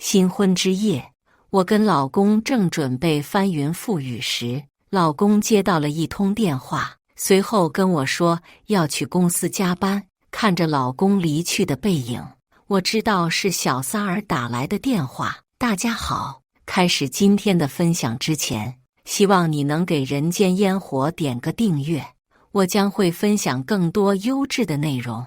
新婚之夜，我跟老公正准备翻云覆雨时，老公接到了一通电话，随后跟我说要去公司加班。看着老公离去的背影，我知道是小三儿打来的电话。大家好，开始今天的分享之前，希望你能给人间烟火点个订阅，我将会分享更多优质的内容。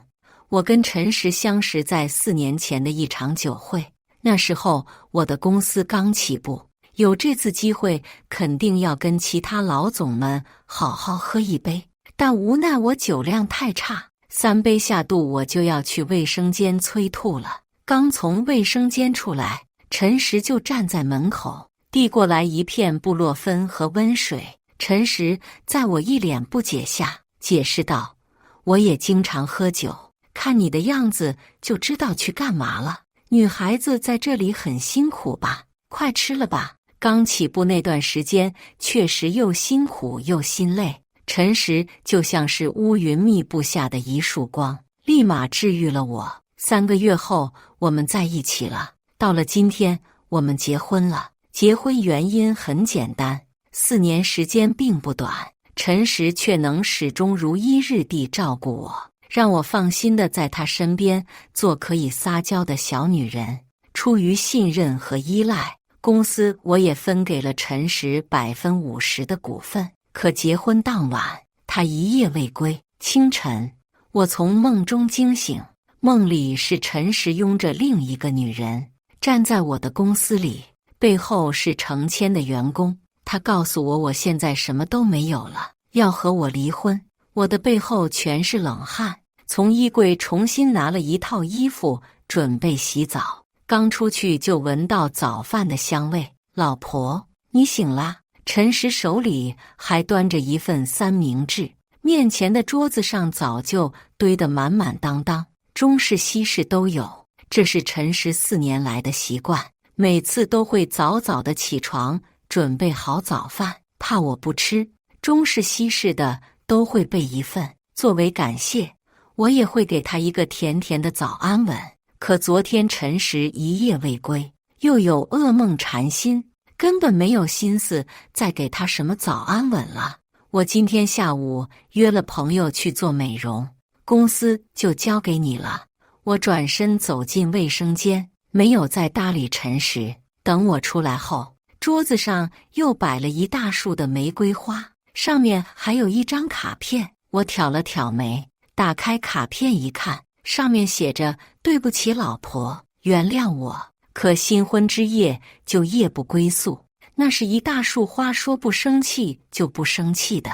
我跟陈实相识在4年前的一场酒会，那时候我的公司刚起步，有这次机会肯定要跟其他老总们好好喝一杯，但无奈我酒量太差，3杯下肚我就要去卫生间催吐了。刚从卫生间出来，陈实就站在门口，递过来一片布洛芬和温水。陈实在我一脸不解下解释道：“我也经常喝酒，看你的样子就知道去干嘛了。女孩子在这里很辛苦吧？快吃了吧。”刚起步那段时间确实又辛苦又心累，陈实就像是乌云密布下的一束光，立马治愈了我。3个月后我们在一起了，到了今天我们结婚了。结婚原因很简单，4年时间并不短，陈实却能始终如一日地照顾我，让我放心地在他身边做可以撒娇的小女人。出于信任和依赖，公司我也分给了陈实50%的股份。可结婚当晚，他一夜未归。清晨，我从梦中惊醒，梦里是陈实拥着另一个女人站在我的公司里，背后是成千的员工。他告诉我，我现在什么都没有了，要和我离婚。我的背后全是冷汗，从衣柜重新拿了一套衣服，准备洗澡。刚出去就闻到早饭的香味。老婆，你醒啦？陈实手里还端着一份三明治，面前的桌子上早就堆得满满当当，中式西式都有。这是陈实4年来的习惯，每次都会早早的起床，准备好早饭，怕我不吃，中式西式的都会备一份。作为感谢，我也会给他一个甜甜的早安吻。可昨天陈实一夜未归，又有噩梦缠心，根本没有心思再给他什么早安吻了。我今天下午约了朋友去做美容，公司就交给你了。我转身走进卫生间，没有再搭理陈实。等我出来后，桌子上又摆了一大束的玫瑰花，上面还有一张卡片。我挑了挑眉，打开卡片一看，上面写着：“对不起老婆，原谅我。”可新婚之夜就夜不归宿，那是一大束花，说不生气就不生气的。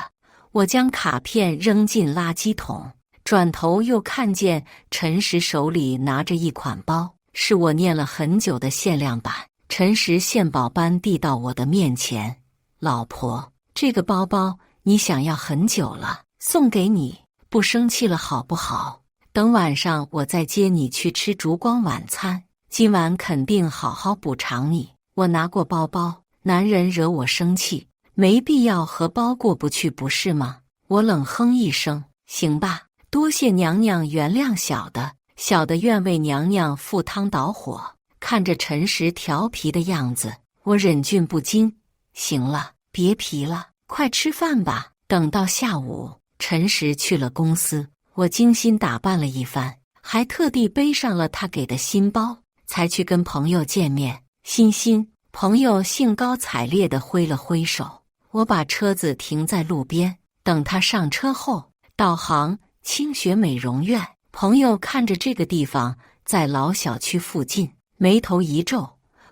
我将卡片扔进垃圾桶，转头又看见陈实手里拿着一款包，是我念了很久的限量版。陈实献宝般递到我的面前：“老婆，这个包包你想要很久了，送给你，不生气了好不好？等晚上我再接你去吃烛光晚餐，今晚肯定好好补偿你。”我拿过包包，男人惹我生气，没必要和包过不去，不是吗？我冷哼一声：“行吧，多谢娘娘原谅小的，小的愿为娘娘赴汤蹈火。”看着陈实调皮的样子，我忍俊不禁：“行了，别皮了，快吃饭吧。”等到下午，陈实去了公司，我精心打扮了一番，还特地背上了他给的新包，才去跟朋友见面。欣，朋友兴高采烈地挥了挥手，我把车子停在路边，等他上车后，导航清雪美容院。朋友看着这个地方在老小区附近，眉头一皱：“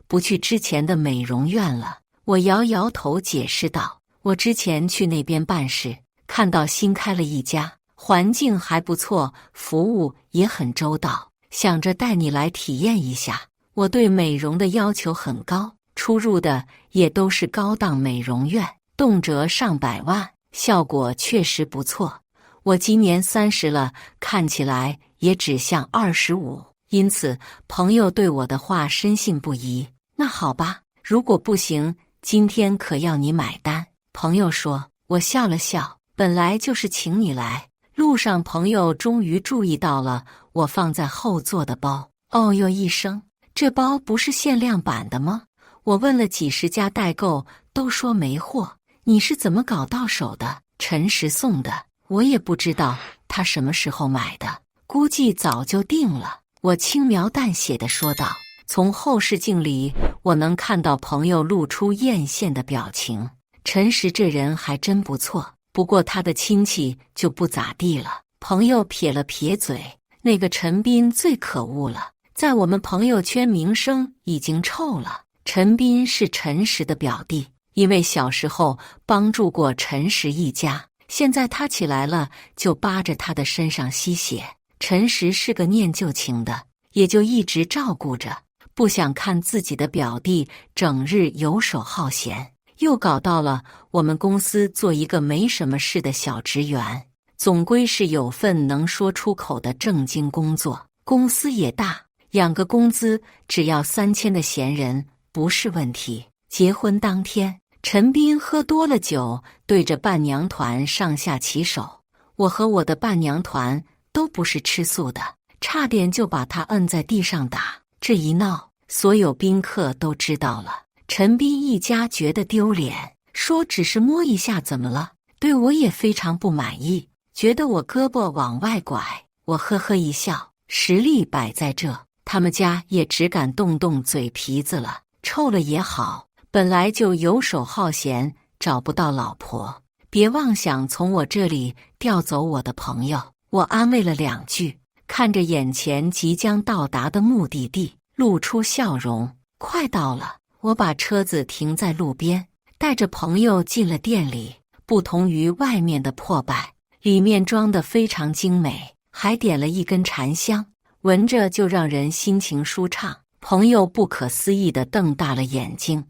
不去之前的美容院了？”我摇摇头解释道：“我之前去那边办事，看到新开了一家，环境还不错，服务也很周到，想着带你来体验一下。”我对美容的要求很高，出入的也都是高档美容院，动辄上百万，效果确实不错。我今年30了，看起来也只像25，因此朋友对我的话深信不疑。那好吧，如果不行，今天可要你买单。朋友说。我笑了笑，本来就是请你来。路上朋友终于注意到了我放在后座的包，哦哟一声，这包不是限量版的吗？我问了几十家代购，都说没货。你是怎么搞到手的？陈实送的，我也不知道他什么时候买的，估计早就定了。我轻描淡写地说道。从后视镜里，我能看到朋友露出艳羡的表情。陈实这人还真不错，不过他的亲戚就不咋地了。朋友撇了撇嘴，那个陈斌最可恶了，在我们朋友圈名声已经臭了。陈斌是陈实的表弟，因为小时候帮助过陈实一家，现在他起来了，就扒着他的身上吸血。陈实是个念旧情的，也就一直照顾着，不想看自己的表弟整日游手好闲，又搞到了我们公司做一个没什么事的小职员。总归是有份能说出口的正经工作，公司也大，养个工资只要3000的闲人不是问题。结婚当天，陈斌喝多了酒，对着伴娘团上下其手。我和我的伴娘团都不是吃素的，差点就把他摁在地上打。这一闹，所有宾客都知道了。陈斌一家觉得丢脸，说只是摸一下怎么了？对我也非常不满意，觉得我胳膊往外拐。我呵呵一笑，实力摆在这，他们家也只敢动动嘴皮子了。臭了也好，本来就游手好闲，找不到老婆，别妄想从我这里调走我的朋友。我安慰了2句，看着眼前即将到达的目的地，露出笑容。快到了，我把车子停在路边，带着朋友进了店里。不同于外面的破败，里面装得非常精美，还点了一根禅香，闻着就让人心情舒畅。朋友不可思议地瞪大了眼睛，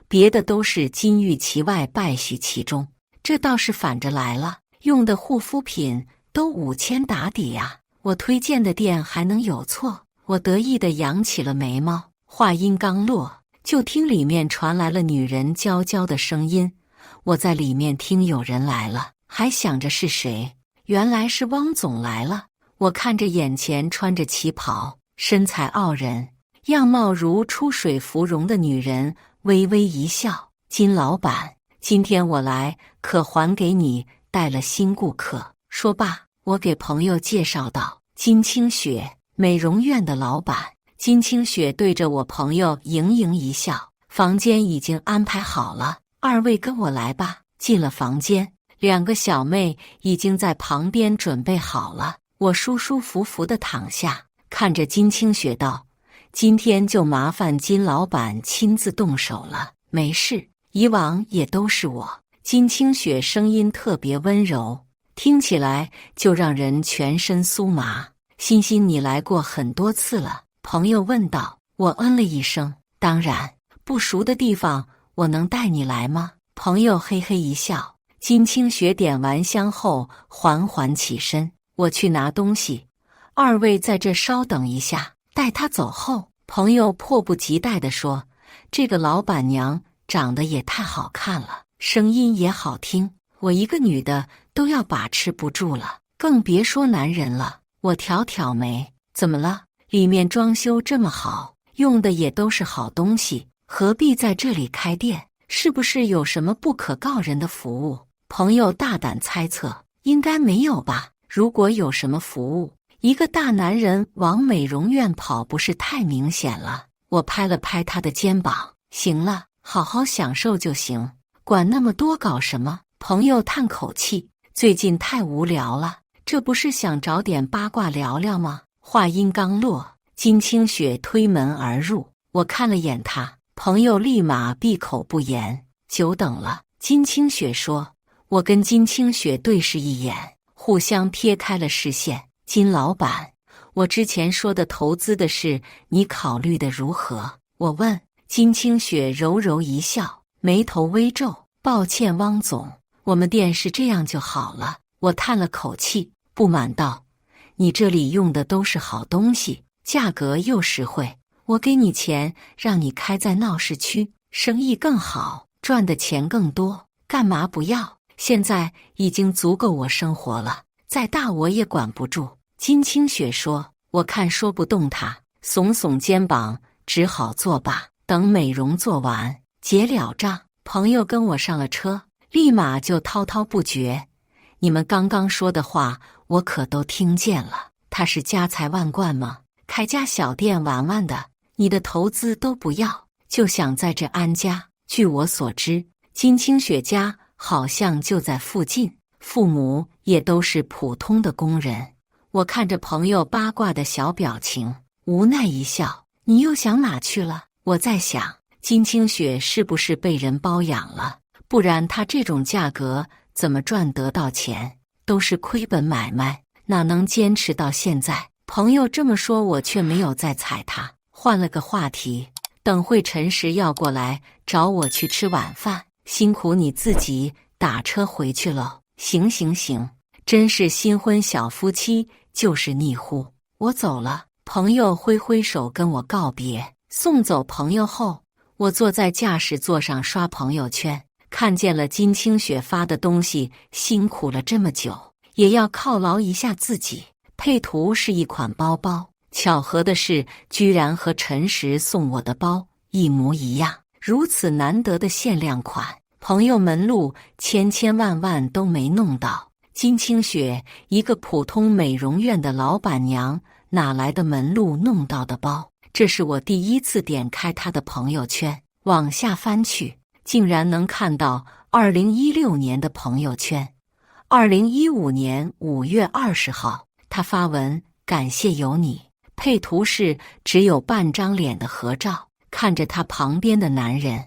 别的都是金玉其外败絮其中，这倒是反着来了，用的护肤品都5000打底呀！我推荐的店还能有错？我得意地扬起了眉毛。话音刚落，就听里面传来了女人娇娇的声音。我在里面听有人来了，还想着是谁，原来是汪总来了。我看着眼前穿着旗袍，身材傲人，样貌如出水芙蓉的女人，微微一笑。金老板，今天我来可还给你带了新顾客。说罢，我给朋友介绍道：金清雪，美容院的老板。金清雪对着我朋友盈盈一笑，房间已经安排好了，2位跟我来吧。进了房间，2个小妹已经在旁边准备好了。我舒舒服服地躺下，看着金清雪道：今天就麻烦金老板亲自动手了。没事，以往也都是我。金清雪声音特别温柔，听起来就让人全身酥麻。欣欣，你来过很多次了？朋友问道。我嗯了一声，当然，不熟的地方我能带你来吗？朋友嘿嘿一笑。金清雪点完香后缓缓起身，我去拿东西，2位在这稍等一下。待他走后，朋友迫不及待地说：这个老板娘长得也太好看了，声音也好听，我一个女的都要把持不住了，更别说男人了。我挑挑眉，怎么了？里面装修这么好，用的也都是好东西，何必在这里开店？是不是有什么不可告人的服务？朋友大胆猜测，应该没有吧？如果有什么服务，一个大男人往美容院跑不是太明显了？我拍了拍他的肩膀，行了，好好享受就行，管那么多搞什么？朋友叹口气，最近太无聊了，这不是想找点八卦聊聊吗？话音刚落，金清雪推门而入，我看了眼她，朋友立马闭口不言。久等了，金清雪说。我跟金清雪对视一眼，互相撇开了视线。金老板，我之前说的投资的事，你考虑的如何？我问。金清雪柔柔一笑，眉头微皱。抱歉，汪总，我们店是这样就好了。我叹了口气，不满道：你这里用的都是好东西，价格又实惠，我给你钱让你开在闹市区，生意更好，赚的钱更多，干嘛不要？现在已经足够我生活了，再大我也管不住。金清雪说。我看说不动他，耸耸肩膀，只好作罢。等美容做完，结了账，朋友跟我上了车，立马就滔滔不绝：你们刚刚说的话，我可都听见了。他是家财万贯吗？开家小店玩玩的，你的投资都不要，就想在这安家。据我所知，金清雪家好像就在附近，父母也都是普通的工人。我看着朋友八卦的小表情，无奈一笑：你又想哪去了？我在想，金清雪是不是被人包养了？不然她这种价格怎么赚得到钱？都是亏本买卖，哪能坚持到现在？朋友这么说，我却没有再睬他，换了个话题。等会陈实要过来找我去吃晚饭，辛苦你自己打车回去喽。行行行，真是新婚小夫妻就是腻乎。我走了，朋友挥挥手跟我告别。送走朋友后，我坐在驾驶座上刷朋友圈，看见了金清雪发的东西，辛苦了这么久，也要犒劳一下自己。配图是一款包包，巧合的是，居然和陈实送我的包一模一样。如此难得的限量款，朋友门路千千万万都没弄到。金清雪一个普通美容院的老板娘，哪来的门路弄到的包？这是我第一次点开她的朋友圈，往下翻去，竟然能看到2016年的朋友圈。2015年5月20号，她发文感谢有你，配图是只有半张脸的合照，看着她旁边的男人，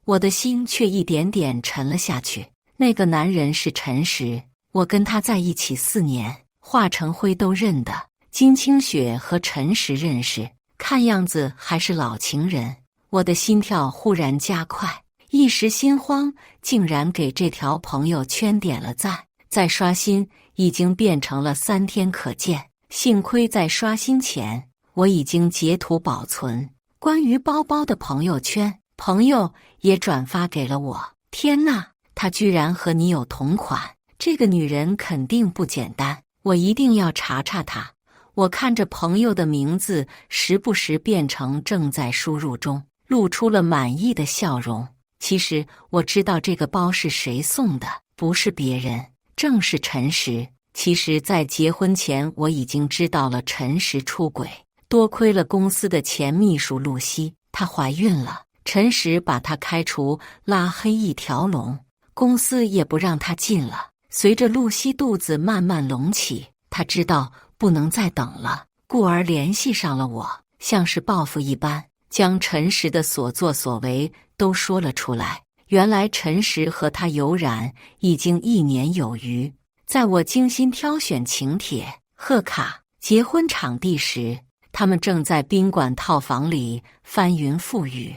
我的心却一点点沉了下去。那个男人是陈实，我跟他在一起4年，华成辉都认得。金清雪和陈实认识，看样子还是老情人。我的心跳忽然加快，一时心慌，竟然给这条朋友圈点了赞。再刷新，已经变成了3天可见。幸亏在刷新前，我已经截图保存关于包包的朋友圈，朋友也转发给了我。天哪，她居然和你有同款，这个女人肯定不简单，我一定要查查她。我看着朋友的名字时不时变成正在输入中，露出了满意的笑容。其实我知道这个包是谁送的，不是别人，正是陈实。其实在结婚前我已经知道了陈实出轨，多亏了公司的前秘书露西，她怀孕了，陈实把她开除，拉黑一条龙，公司也不让她进了。随着露西肚子慢慢隆起，她知道不能再等了，故而联系上了我，像是报复一般，将陈实的所作所为都说了出来。原来陈实和他有染已经1年有余。在我精心挑选请帖、贺卡、结婚场地时，他们正在宾馆套房里翻云覆雨，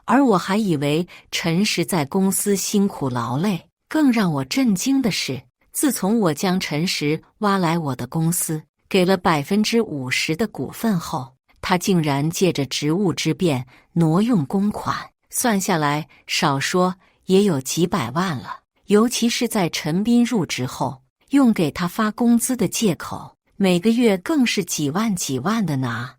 而我还以为陈实在公司辛苦劳累。更让我震惊的是，自从我将陈实挖来我的公司，给了50%的股份后，他竟然借着职务之便挪用公款，算下来少说也有几百万了。尤其是在陈斌入职后，用给他发工资的借口，每个月更是几万几万的拿，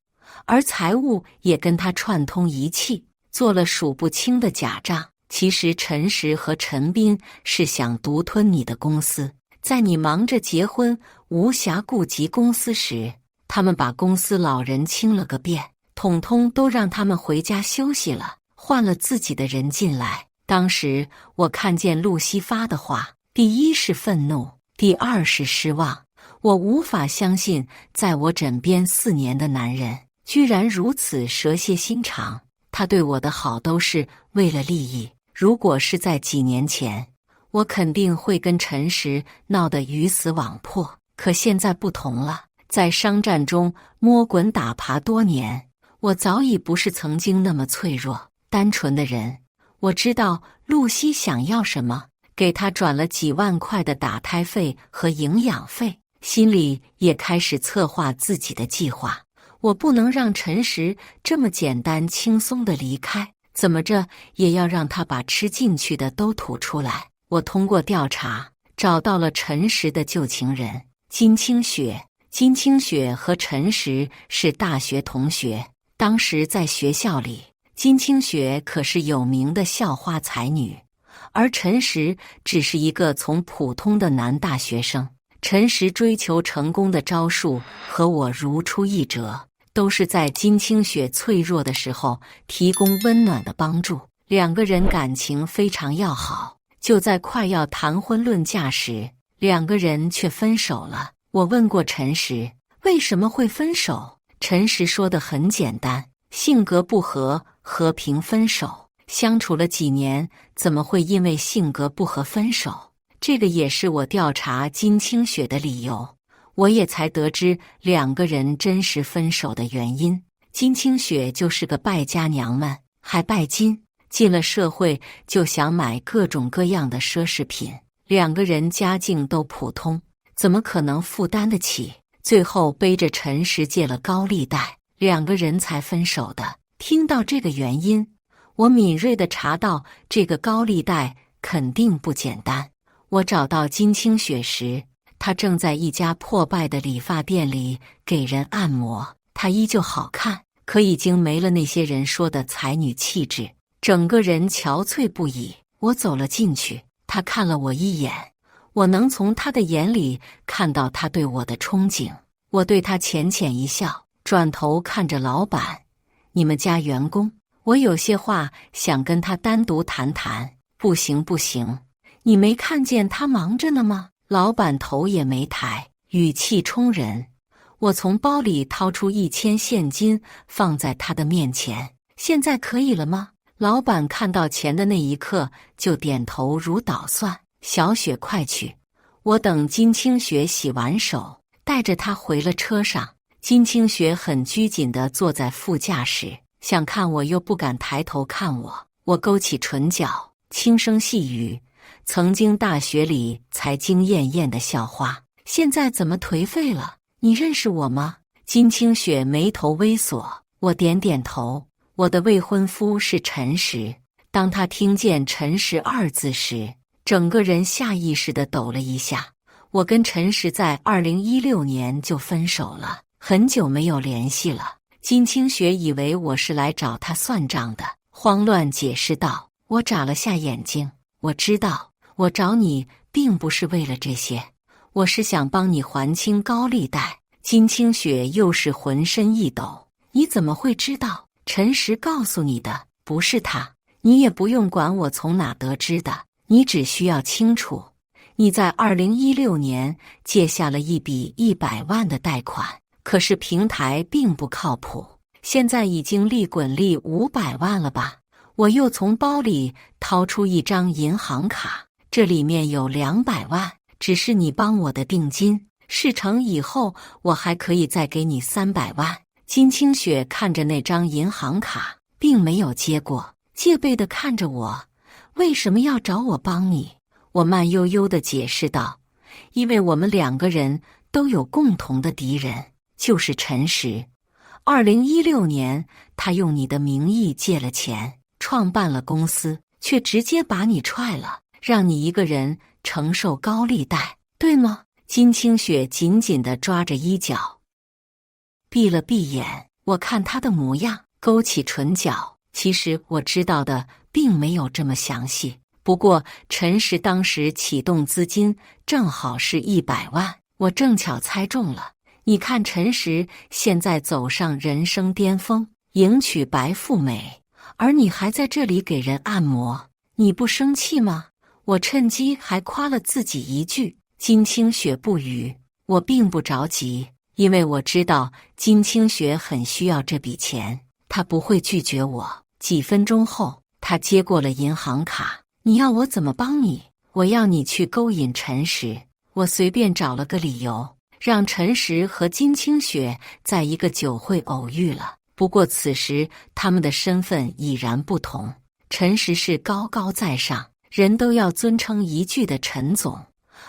而财务也跟他串通一气，做了数不清的假账。其实陈实和陈斌是想独吞你的公司，在你忙着结婚无暇顾及公司时，他们把公司老人清了个遍，统统都让他们回家休息了，换了自己的人进来。当时我看见露西发的话，第一是愤怒，第二是失望。我无法相信，在我枕边4年的男人，居然如此蛇蝎心肠。他对我的好都是为了利益。如果是在几年前，我肯定会跟陈实闹得鱼死网破。可现在不同了，在商战中摸滚打爬多年，我早已不是曾经那么脆弱、单纯的人。我知道露西想要什么，给她转了几万块的打胎费和营养费，心里也开始策划自己的计划。我不能让陈实这么简单轻松地离开，怎么着也要让他把吃进去的都吐出来。我通过调查找到了陈实的旧情人金清雪。金清雪和陈实是大学同学，当时在学校里，金清雪可是有名的校花才女，而陈实只是一个从普通的男大学生。陈实追求成功的招数和我如出一辙，都是在金清雪脆弱的时候提供温暖的帮助。两个人感情非常要好，就在快要谈婚论嫁时，两个人却分手了。我问过陈实为什么会分手，陈实说的很简单，性格不合，和平分手。相处了几年，怎么会因为性格不合分手？这个也是我调查金清雪的理由，我也才得知两个人真实分手的原因。金清雪就是个败家娘们，还拜金，进了社会就想买各种各样的奢侈品，两个人家境都普通，怎么可能负担得起？最后背着陈实借了高利贷，两个人才分手的。听到这个原因，我敏锐地查到这个高利贷肯定不简单。我找到金清雪时，她正在一家破败的理发店里给人按摩。她依旧好看，可已经没了那些人说的才女气质，整个人憔悴不已。我走了进去，她看了我一眼，我能从她的眼里看到她对我的憧憬。我对她浅浅一笑，转头看着老板：“你们家员工，我有些话想跟他单独谈谈。”“不行不行，你没看见他忙着呢吗？”老板头也没抬，语气冲人。我从包里掏出1000现金放在他的面前：“现在可以了吗？”老板看到钱的那一刻就点头如捣蒜：“小雪快去。”我等金清雪洗完手，带着她回了车上。金清雪很拘谨地坐在副驾驶，想看我又不敢抬头看我。我勾起唇角，轻声细语：“曾经大学里才惊艳艳的校花，现在怎么颓废了？你认识我吗？”金清雪眉头微锁，我点点头。我的未婚夫是陈实。当他听见陈实2字时，整个人下意识地抖了一下。我跟陈实在2016年就分手了，很久没有联系了。金清雪以为我是来找他算账的，慌乱解释道。我眨了下眼睛，我知道，我找你并不是为了这些，我是想帮你还清高利贷。金清雪又是浑身一抖：“你怎么会知道？陈实告诉你的，不是他。你也不用管我从哪得知的，你只需要清楚，你在2016年借下了一笔100万的贷款，可是平台并不靠谱，现在已经利滚利500万了吧？”我又从包里掏出一张银行卡，这里面有200万，只是你帮我的定金，事成以后我还可以再给你300万。金清雪看着那张银行卡，并没有接过，戒备地看着我：“为什么要找我帮你？”我慢悠悠地解释道：“因为我们两个人都有共同的敌人，就是陈实。2016年，他用你的名义借了钱，创办了公司，却直接把你踹了，让你一个人承受高利贷，对吗？”金清雪紧紧地抓着衣角，闭了闭眼。我看她的模样，勾起唇角。其实我知道的并没有这么详细，不过陈实当时启动资金正好是100万，我正巧猜中了。你看陈实现在走上人生巅峰，迎娶白富美，而你还在这里给人按摩，你不生气吗？我趁机还夸了自己一句。金清雪不语。我并不着急，因为我知道金清雪很需要这笔钱，她不会拒绝我。几分钟后，她接过了银行卡。你要我怎么帮你？我要你去勾引陈实。我随便找了个理由，让陈实和金清雪在一个酒会偶遇了。不过此时他们的身份已然不同，陈实是高高在上，人都要尊称一句的陈总，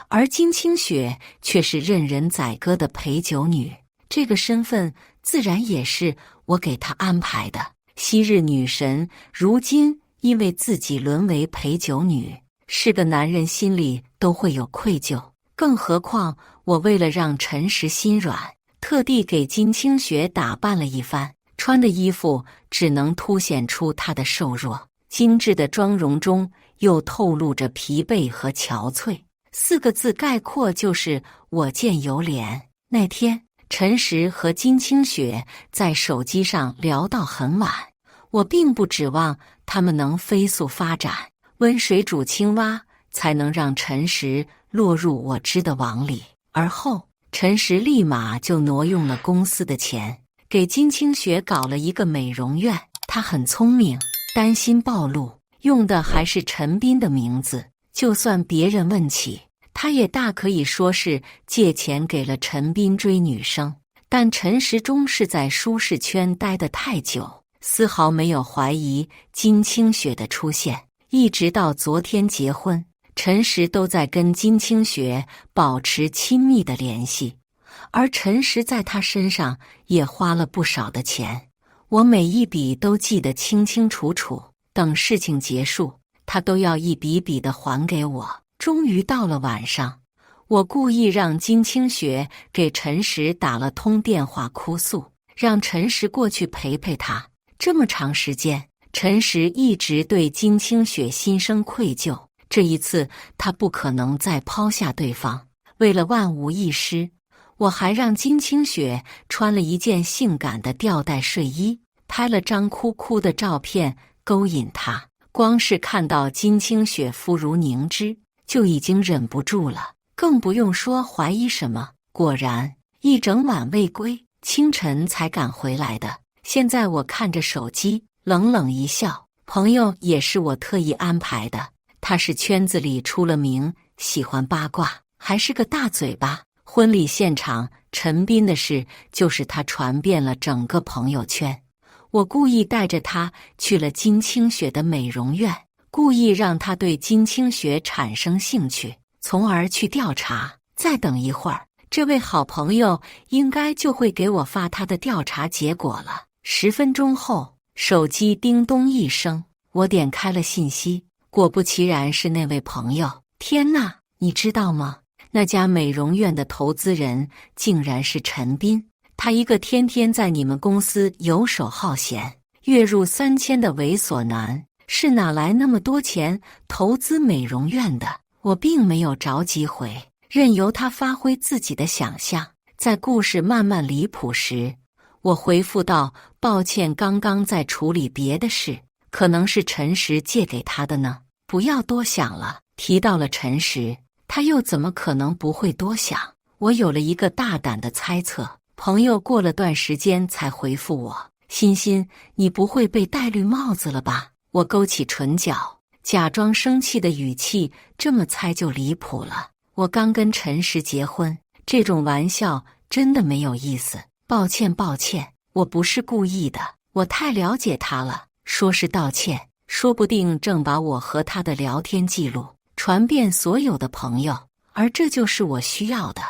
而金清雪却是任人宰割的陪酒女。这个身份自然也是我给她安排的。昔日女神，如今因为自己沦为陪酒女，是个男人心里都会有愧疚。更何况我为了让陈实心软，特地给金清雪打扮了一番，穿的衣服只能凸显出她的瘦弱，精致的妆容中又透露着疲惫和憔悴。4个字概括就是我见犹怜。那天，陈实和金清雪在手机上聊到很晚，我并不指望他们能飞速发展，温水煮青蛙才能让陈实落入我织的网里。而后，陈实立马就挪用了公司的钱，给金清雪搞了一个美容院。他很聪明，担心暴露，用的还是陈斌的名字。就算别人问起，他也大可以说是借钱给了陈斌追女生。但陈实终是在舒适圈待得太久，丝毫没有怀疑金清雪的出现。一直到昨天结婚，陈实都在跟金清雪保持亲密的联系，而陈实在他身上也花了不少的钱，我每一笔都记得清清楚楚，等事情结束，他都要一笔笔的还给我。终于到了晚上，我故意让金清雪给陈实打了通电话哭诉，让陈实过去陪陪他。这么长时间，陈实一直对金清雪心生愧疚，这一次他不可能再抛下对方。为了万无一失，我还让金清雪穿了一件性感的吊带睡衣，拍了张哭哭的照片勾引她。光是看到金清雪肤如凝脂，就已经忍不住了，更不用说怀疑什么。果然，一整晚未归，清晨才赶回来的。现在我看着手机，冷冷一笑。朋友也是我特意安排的，他是圈子里出了名，喜欢八卦，还是个大嘴巴。婚礼现场陈斌的事就是他传遍了整个朋友圈。我故意带着他去了金清雪的美容院，故意让他对金清雪产生兴趣，从而去调查。再等一会儿，这位好朋友应该就会给我发他的调查结果了。10分钟后，手机叮咚一声，我点开了信息，果不其然是那位朋友。天哪，你知道吗？那家美容院的投资人竟然是陈斌。他一个天天在你们公司游手好闲，月入3000的猥琐男，是哪来那么多钱投资美容院的？我并没有着急回，任由他发挥自己的想象。在故事慢慢离谱时，我回复道：抱歉，刚刚在处理别的事，可能是陈实借给他的呢，不要多想了。提到了陈实，他又怎么可能不会多想？我有了一个大胆的猜测。朋友过了段时间才回复我：欣欣，你不会被戴绿帽子了吧？我勾起唇角，假装生气的语气，这么猜就离谱了。我刚跟陈实结婚，这种玩笑真的没有意思。抱歉，我不是故意的，我太了解他了。说是道歉，说不定正把我和他的聊天记录传遍所有的朋友，而这就是我需要的。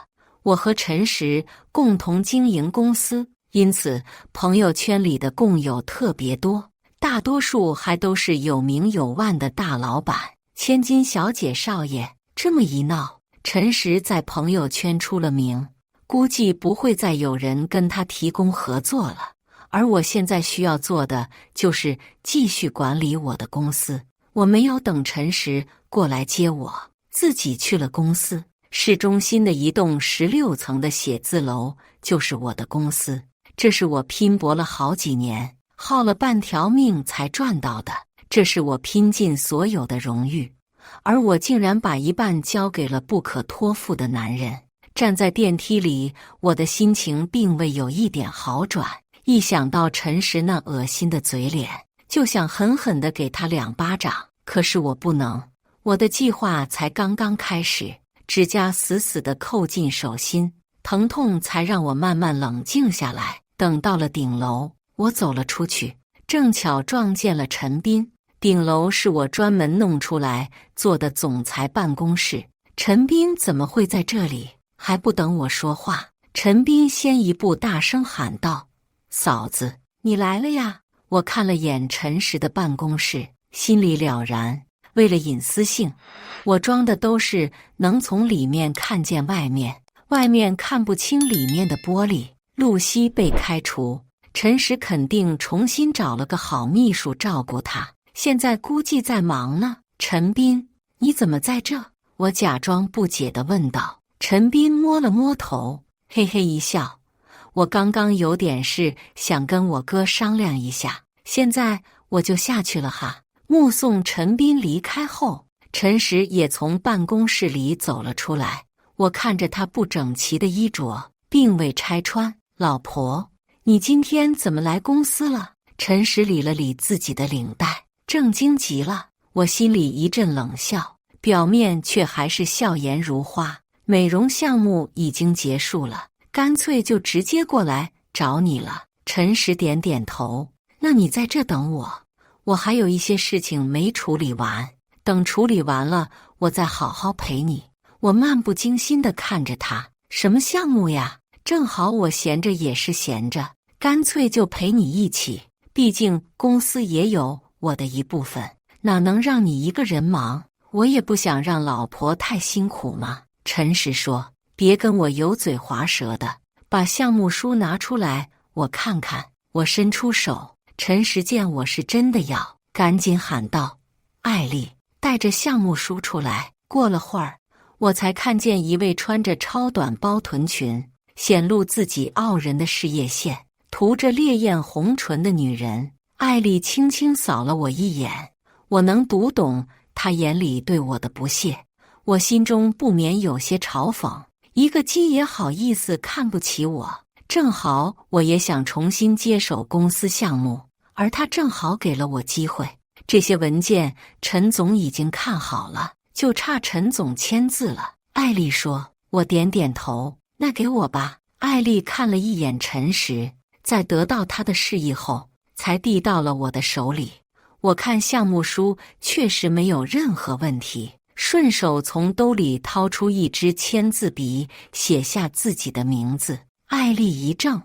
我和陈实共同经营公司，因此朋友圈里的共友特别多，大多数还都是有名有腕的大老板、千金小姐、少爷。这么一闹，陈实在朋友圈出了名，估计不会再有人跟他提供合作了。而我现在需要做的就是继续管理我的公司。我没有等陈实过来接我，自己去了公司。市中心的一栋16层的写字楼就是我的公司，这是我拼搏了好几年，耗了半条命才赚到的，这是我拼尽所有的荣誉，而我竟然把一半交给了不可托付的男人。站在电梯里，我的心情并未有一点好转，一想到陈实那恶心的嘴脸，就想狠狠地给他2巴掌。可是我不能，我的计划才刚刚开始。指甲死死地扣进手心，疼痛才让我慢慢冷静下来。等到了顶楼，我走了出去，正巧撞见了陈斌。顶楼是我专门弄出来做的总裁办公室，陈斌怎么会在这里？还不等我说话，陈斌先一步大声喊道：嫂子，你来了呀！我看了眼陈实的办公室，心里了然。为了隐私性，我装的都是能从里面看见外面，外面看不清里面的玻璃。露西被开除，陈实肯定重新找了个好秘书照顾他，现在估计在忙呢。陈斌，你怎么在这？我假装不解地问道。陈斌摸了摸头，嘿嘿一笑。我刚刚有点事想跟我哥商量一下，现在我就下去了哈。目送陈斌离开后，陈实也从办公室里走了出来。我看着他不整齐的衣着，并未拆穿。老婆，你今天怎么来公司了？陈实理了理自己的领带，正经极了。我心里一阵冷笑，表面却还是笑颜如花。美容项目已经结束了，干脆就直接过来找你了。陈实点点头，那你在这等我，我还有一些事情没处理完，等处理完了，我再好好陪你。我漫不经心地看着他，什么项目呀？正好我闲着也是闲着，干脆就陪你一起。毕竟公司也有我的一部分，哪能让你一个人忙？我也不想让老婆太辛苦嘛。陈实说，别跟我油嘴滑舌的，把项目书拿出来我看看。我伸出手，陈实见我是真的要，赶紧喊道：艾丽，带着项目书出来。过了会儿，我才看见一位穿着超短包臀裙，显露自己傲人的事业线，涂着烈焰红唇的女人。艾丽轻轻扫了我一眼，我能读懂她眼里对我的不屑。我心中不免有些嘲讽，一个鸡也好意思看不起我。正好我也想重新接手公司项目，而他正好给了我机会。这些文件陈总已经看好了，就差陈总签字了。艾丽说。我点点头，那给我吧。艾丽看了一眼陈实，在得到他的示意后，才递到了我的手里。我看项目书确实没有任何问题，顺手从兜里掏出一支签字笔，写下自己的名字。艾丽一怔，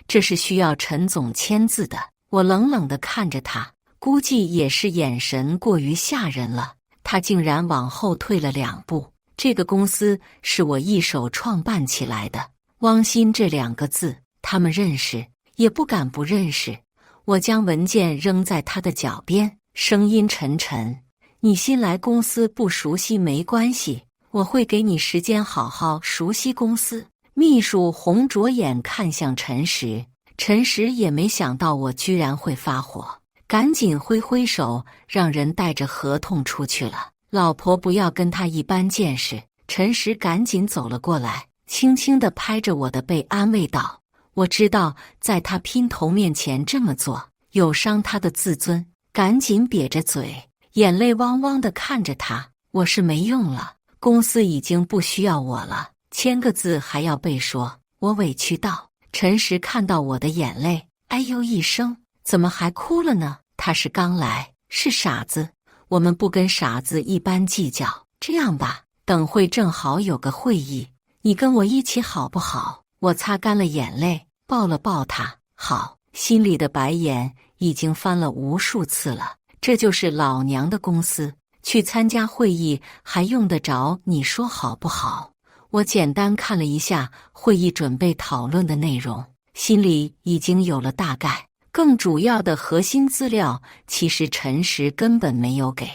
这是需要陈总签字的。我冷冷地看着他，估计也是眼神过于吓人了，他竟然往后退了2步。这个公司是我一手创办起来的，汪鑫这2个字他们认识，也不敢不认识。我将文件扔在他的脚边，声音沉沉，你新来公司不熟悉没关系，我会给你时间好好熟悉公司。秘书红着眼看向陈实，陈实也没想到我居然会发火，赶紧挥挥手让人带着合同出去了。老婆不要跟他一般见识。陈实赶紧走了过来，轻轻地拍着我的背安慰道，我知道在他姘头面前这么做有伤他的自尊，赶紧瘪着嘴，眼泪汪汪地看着他。我是没用了，公司已经不需要我了，签个字还要被说。我委屈道。陈实看到我的眼泪，哎呦一声，怎么还哭了呢？他是刚来，是傻子，我们不跟傻子一般计较。这样吧，等会正好有个会议，你跟我一起好不好？我擦干了眼泪，抱了抱他。好，心里的白眼已经翻了无数次了。这就是老娘的公司，去参加会议还用得着你说好不好？我简单看了一下会议准备讨论的内容，心里已经有了大概。更主要的核心资料，其实陈实根本没有给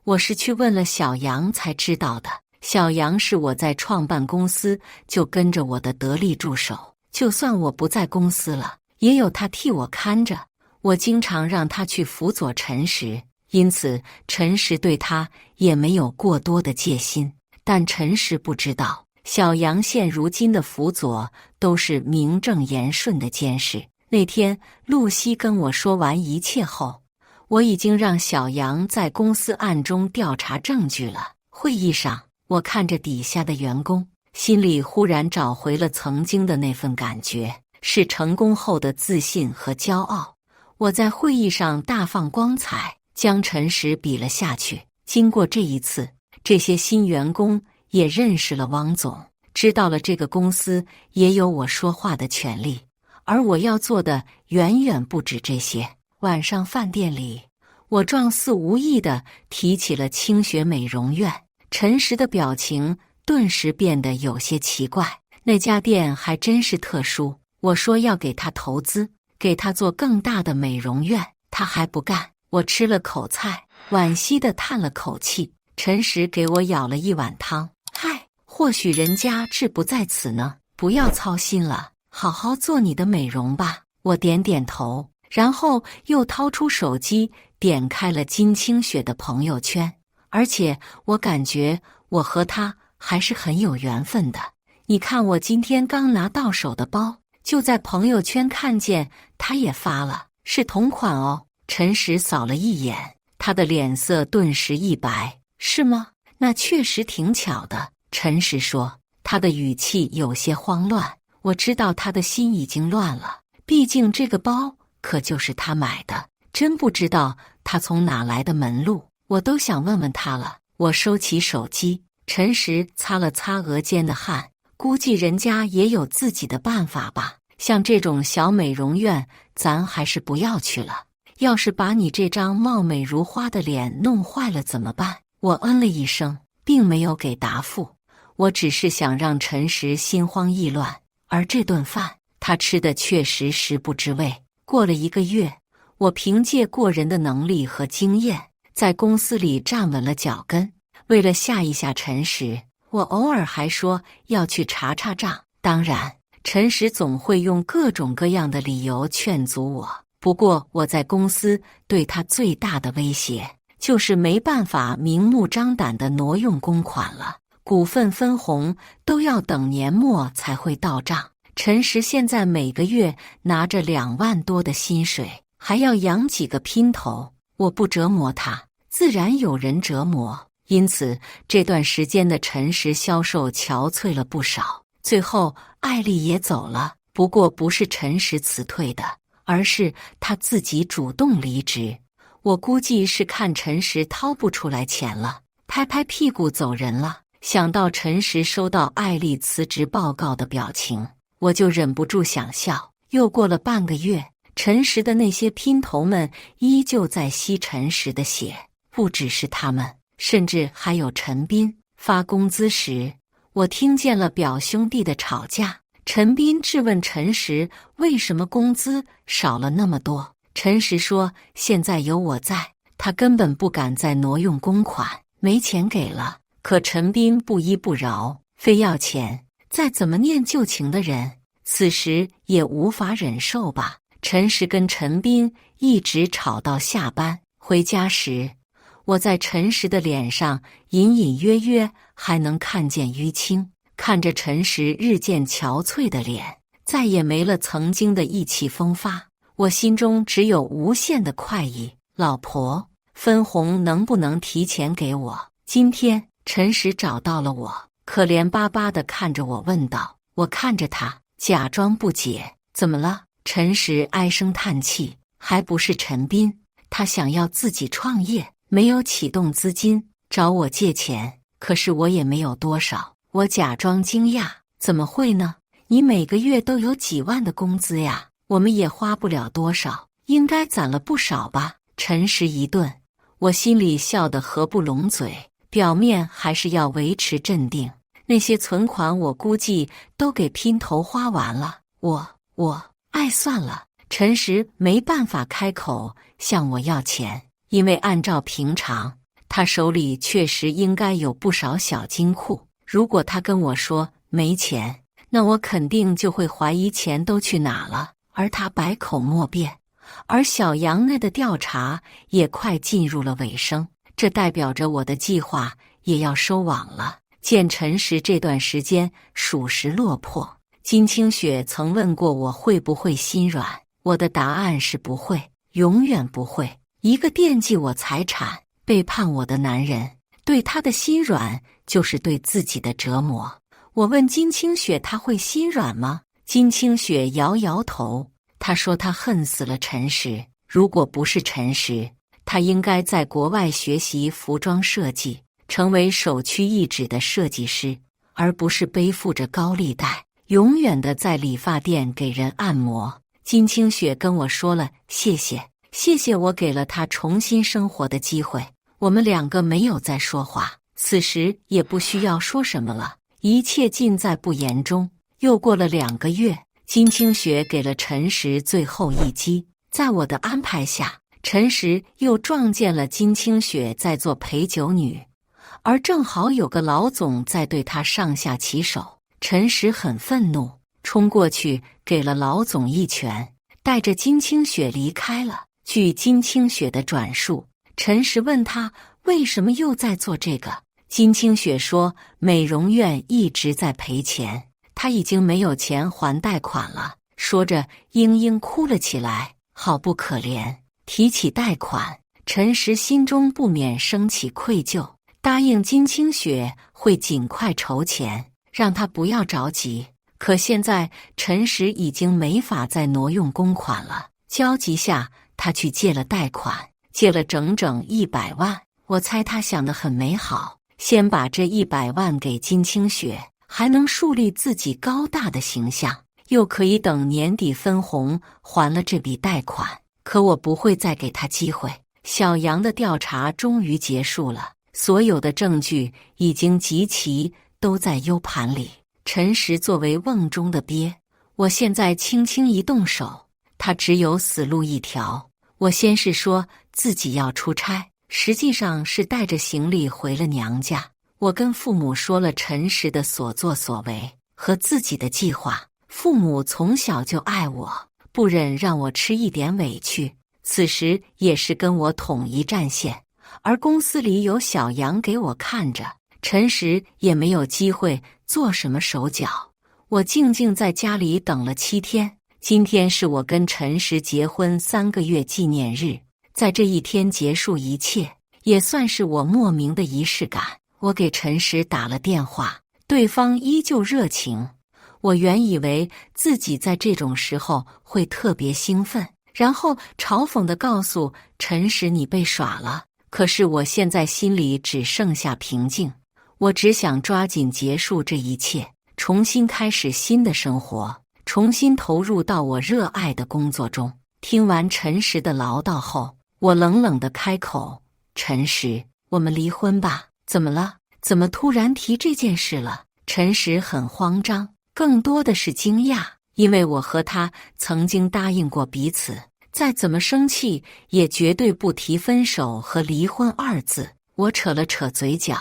我，是去问了小杨才知道的。小杨是我在创办公司就跟着我的得力助手，就算我不在公司了，也有他替我看着。我经常让他去辅佐陈实，因此陈实对他也没有过多的戒心。但陈实不知道，小杨现如今的辅佐都是名正言顺的监视。那天露西跟我说完一切后，我已经让小杨在公司暗中调查证据了。会议上，我看着底下的员工，心里忽然找回了曾经的那份感觉，是成功后的自信和骄傲。我在会议上大放光彩，将陈实比了下去。经过这一次，这些新员工也认识了汪总，知道了这个公司也有我说话的权利。而我要做的远远不止这些。晚上饭店里，我状似无意地提起了清雪美容院，陈实的表情顿时变得有些奇怪。那家店还真是特殊，我说要给他投资，给他做更大的美容院，他还不干。我吃了口菜，惋惜地叹了口气。陈实给我舀了一碗汤。嗨，或许人家志不在此呢，不要操心了，好好做你的美容吧。我点点头，然后又掏出手机，点开了金清雪的朋友圈。而且我感觉我和她还是很有缘分的。你看，我今天刚拿到手的包，就在朋友圈看见她也发了，是同款哦。陈实扫了一眼，他的脸色顿时一白。是吗？那确实挺巧的。陈实说，他的语气有些慌乱。我知道他的心已经乱了，毕竟这个包可就是他买的，真不知道他从哪来的门路，我都想问问他了。我收起手机，陈实擦了擦额间的汗，估计人家也有自己的办法吧。像这种小美容院，咱还是不要去了。要是把你这张貌美如花的脸弄坏了怎么办？我嗯了一声，并没有给答复。我只是想让陈实心慌意乱，而这顿饭他吃的确实食不知味。过了1个月，我凭借过人的能力和经验，在公司里站稳了脚跟。为了吓一吓陈实，我偶尔还说要去查查账。当然，陈实总会用各种各样的理由劝阻我。不过我在公司对他最大的威胁，就是没办法明目张胆地挪用公款了，股份分红都要等年末才会到账。陈实现在每个月拿着2万多的薪水，还要养几个姘头，我不折磨他，自然有人折磨。因此这段时间的陈实销售憔悴了不少。最后艾丽也走了，不过不是陈实辞退的，而是他自己主动离职。我估计是看陈实掏不出来钱了，拍拍屁股走人了。想到陈实收到艾丽辞职报告的表情，我就忍不住想笑。又过了半个月，陈实的那些姘头们依旧在吸陈实的血，不只是他们，甚至还有陈斌。发工资时，我听见了表兄弟的吵架。陈斌质问陈实为什么工资少了那么多。陈实说现在有我在，他根本不敢再挪用公款，没钱给了。可陈斌不依不饶，非要钱。再怎么念旧情的人，此时也无法忍受吧。陈实跟陈斌一直吵到下班。回家时，我在陈实的脸上隐隐约约还能看见淤青。看着陈实日渐憔悴的脸，再也没了曾经的意气风发，我心中只有无限的快意。老婆，分红能不能提前给我？今天陈实找到了我，可怜巴巴地看着我问道。我看着他，假装不解。怎么了？陈实唉声叹气。还不是陈斌，他想要自己创业，没有启动资金，找我借钱，可是我也没有多少。我假装惊讶。怎么会呢？你每个月都有几万的工资呀，我们也花不了多少，应该攒了不少吧？陈实一顿，我心里笑得合不拢嘴，表面还是要维持镇定。那些存款我估计都给姘头花完了。算了。陈实没办法开口向我要钱，因为按照平常，他手里确实应该有不少小金库。如果他跟我说没钱，那我肯定就会怀疑钱都去哪了，而他百口莫辩。而小杨那的调查也快进入了尾声，这代表着我的计划也要收网了。见陈实这段时间属实落魄，金清雪曾问过我会不会心软，我的答案是不会，永远不会。一个惦记我财产、背叛我的男人，对他的心软就是对自己的折磨。我问金清雪他会心软吗？金清雪摇摇头，她说她恨死了陈实，如果不是陈实，她应该在国外学习服装设计，成为首屈一指的设计师，而不是背负着高利贷，永远的在理发店给人按摩。金清雪跟我说了谢谢，谢谢我给了她重新生活的机会。我们两个没有再说话，此时也不需要说什么了，一切尽在不言中。又过了2个月，金清雪给了陈实最后一击。在我的安排下，陈实又撞见了金清雪在做陪酒女，而正好有个老总在对他上下其手。陈实很愤怒，冲过去给了老总一拳，带着金清雪离开了。据金清雪的转述，陈实问他为什么又在做这个。金清雪说美容院一直在赔钱，他已经没有钱还贷款了。说着嘤嘤哭了起来，好不可怜。提起贷款，陈实心中不免升起愧疚，答应金清雪会尽快筹钱，让他不要着急。可现在陈实已经没法再挪用公款了，焦急下他去借了贷款，借了整整100万。我猜他想得很美好，先把这100万给金清雪，还能树立自己高大的形象，又可以等年底分红还了这笔贷款。可我不会再给他机会。小杨的调查终于结束了，所有的证据已经集齐，都在 U 盘里。陈实作为瓮中的鳖，我现在轻轻一动手，他只有死路一条。我先是说自己要出差，实际上是带着行李回了娘家。我跟父母说了陈实的所作所为和自己的计划。父母从小就爱我，不忍让我吃一点委屈，此时也是跟我统一战线。而公司里有小杨给我看着，陈实也没有机会做什么手脚。我静静在家里等了7天，今天是我跟陈实结婚3个月纪念日，在这一天结束一切，也算是我莫名的仪式感。我给陈实打了电话，对方依旧热情。我原以为自己在这种时候会特别兴奋，然后嘲讽地告诉陈实你被耍了。可是我现在心里只剩下平静，我只想抓紧结束这一切，重新开始新的生活，重新投入到我热爱的工作中。听完陈实的唠叨后，我冷冷地开口：陈实，我们离婚吧。怎么了？怎么突然提这件事了？陈实很慌张，更多的是惊讶，因为我和他曾经答应过彼此，再怎么生气也绝对不提分手和离婚2字。我扯了扯嘴角：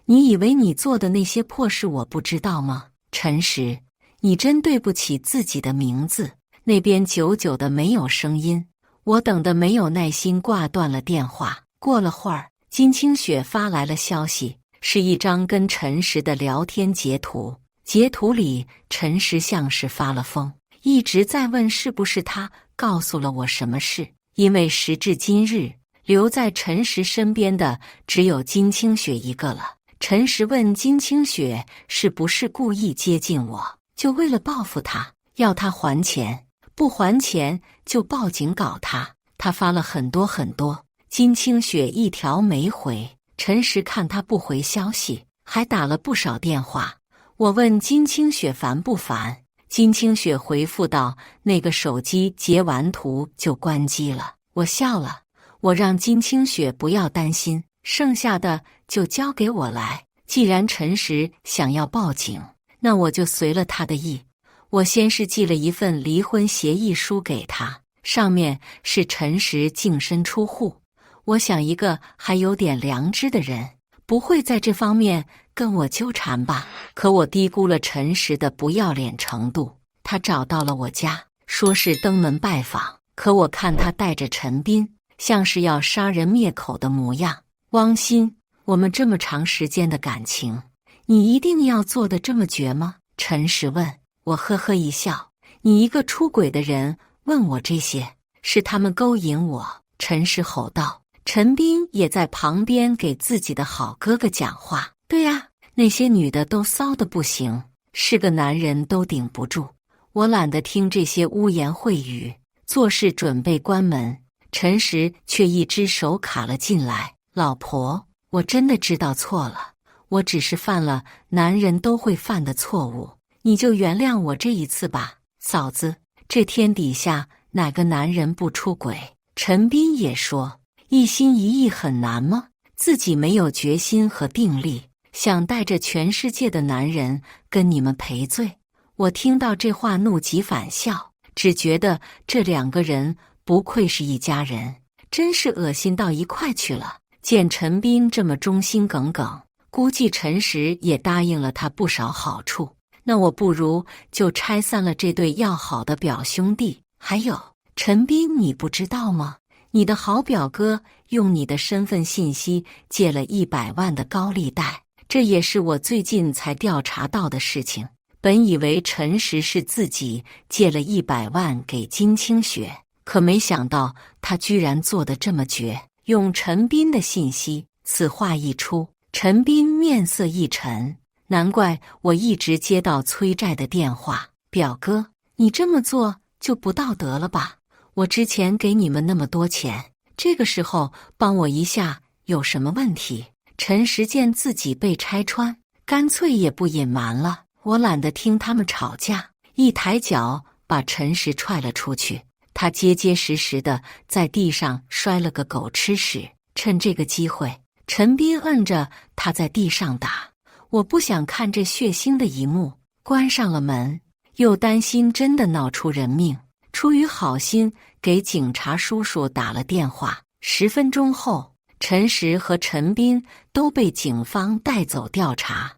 你以为你做的那些破事我不知道吗？陈实，你真对不起自己的名字。那边久久的没有声音，我等得没有耐心，挂断了电话。过了会儿，金清雪发来了消息，是一张跟陈实的聊天截图。截图里陈实像是发了疯，一直在问是不是他告诉了我什么事。因为时至今日，留在陈实身边的只有金清雪一个了。陈实问金清雪是不是故意接近我，就为了报复他，要他还钱，不还钱就报警搞他。他发了很多很多，金清雪一条没回。陈实看他不回消息，还打了不少电话。我问金清雪烦不烦，金清雪回复道：那个手机截完图就关机了。我笑了，我让金清雪不要担心，剩下的就交给我来。既然陈实想要报警，那我就随了他的意。我先是寄了一份离婚协议书给他，上面是陈实净身出户。我想一个还有点良知的人不会在这方面跟我纠缠吧。可我低估了陈实的不要脸程度，他找到了我家，说是登门拜访，可我看他带着陈斌，像是要杀人灭口的模样。汪鑫，我们这么长时间的感情，你一定要做得这么绝吗？陈实问。我呵呵一笑，你一个出轨的人问我这些，是他们勾引我。陈实吼道。陈斌也在旁边给自己的好哥哥讲话。对呀，那些女的都骚得不行，是个男人都顶不住。我懒得听这些污言秽语，做事准备关门。陈实却一只手卡了进来。老婆，我真的知道错了，我只是犯了男人都会犯的错误，你就原谅我这一次吧。嫂子，这天底下哪个男人不出轨？陈斌也说，一心一意很难吗？自己没有决心和定力，想带着全世界的男人跟你们赔罪。我听到这话怒极反笑，只觉得这两个人不愧是一家人，真是恶心到一块去了。见陈斌这么忠心耿耿，估计陈实也答应了他不少好处，那我不如就拆散了这对要好的表兄弟。还有，陈斌，你不知道吗？你的好表哥用你的身份信息借了100万的高利贷，这也是我最近才调查到的事情。本以为陈实是自己借了100万给金清雪，可没想到他居然做得这么绝，用陈斌的信息。此话一出，陈斌面色一沉，难怪我一直接到催债的电话。表哥，你这么做就不道德了吧？我之前给你们那么多钱，这个时候帮我一下有什么问题？陈实见自己被拆穿，干脆也不隐瞒了。我懒得听他们吵架，一抬脚把陈实踹了出去，他结结实实的在地上摔了个狗吃屎。趁这个机会，陈斌摁着他在地上打，我不想看这血腥的一幕，关上了门，又担心真的闹出人命，出于好心给警察叔叔打了电话。10分钟后，陈实和陈斌都被警方带走调查，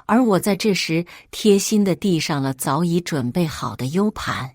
而我在这时贴心地递上了早已准备好的 U 盘。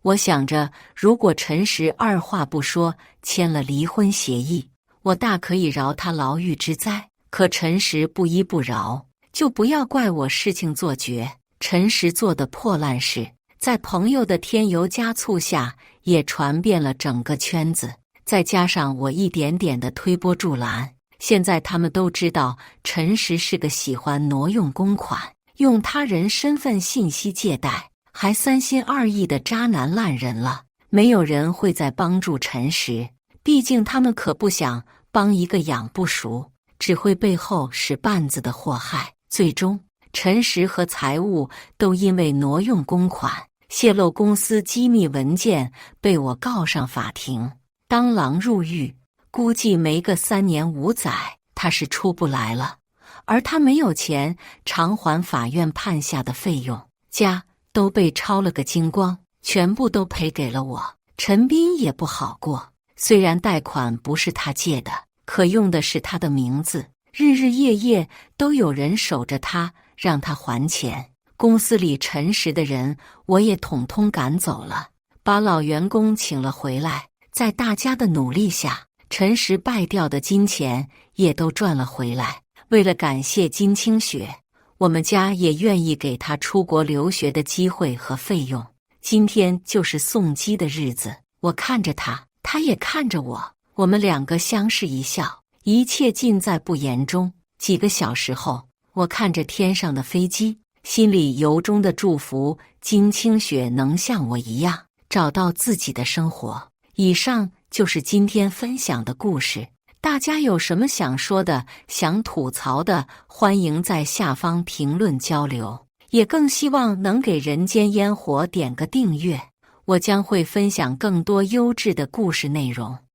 我想着，如果陈实二话不说签了离婚协议，我大可以饶他牢狱之灾。可陈实不依不饶，就不要怪我事情做绝。陈实做的破烂事，在朋友的添油加醋下也传遍了整个圈子，再加上我一点点的推波助澜，现在他们都知道陈实是个喜欢挪用公款、用他人身份信息借贷，还3心2意的渣男烂人了。没有人会再帮助陈实，毕竟他们可不想帮一个养不熟、只会背后使绊子的祸害。最终，陈实和财务都因为挪用公款、泄露公司机密文件被我告上法庭，当狼入狱，估计没个3年5载，他是出不来了。而他没有钱偿还法院判下的费用，家都被抄了个精光，全部都赔给了我。陈斌也不好过，虽然贷款不是他借的，可用的是他的名字，日日夜夜都有人守着他，让他还钱。公司里陈实的人我也统统赶走了，把老员工请了回来。在大家的努力下，陈实败掉的金钱也都赚了回来。为了感谢金清雪，我们家也愿意给他出国留学的机会和费用。今天就是送机的日子，我看着他，他也看着我，我们2个相视一笑，一切尽在不言中。几个小时后，我看着天上的飞机，心里由衷的祝福金清雪能像我一样找到自己的生活。以上就是今天分享的故事，大家有什么想说的、想吐槽的，欢迎在下方评论交流，也更希望能给人间烟火点个订阅，我将会分享更多优质的故事内容。